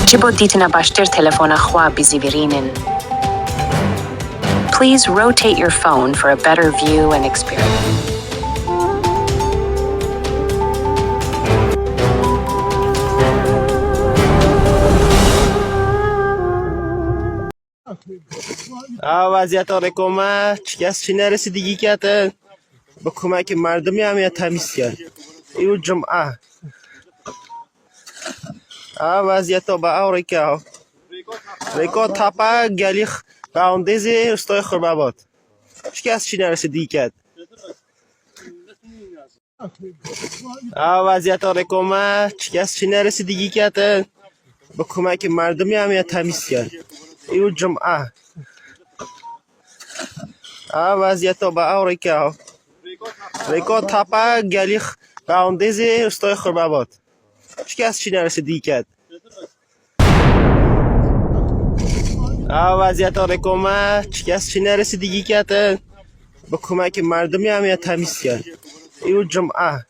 Ci potete nabashtir telefona khwa bizivirinin. Please rotate your phone for a better view and experience. وضعیت حکومت کسی نرسیدگی کرده به کمک مردمی هم تمیز کرد ایو جمعه وضعیت به اوری که ریکا تپه گلی قاوندیزی استای خرباباد کسی نرسیدگی کرد وضعیت حکومت کسی نرسیدگی کرده به کمک مردمی هم تمیز کرد ایو جمعه وضعیت به اوری که ریکا تپه گلی قاوندیزی استای خرباباد کسی نرسیدگی کرد وضعیت حکومت کسی نرسیدگی کرده به کمک مردمی هم تمیز کرد ایو جمعه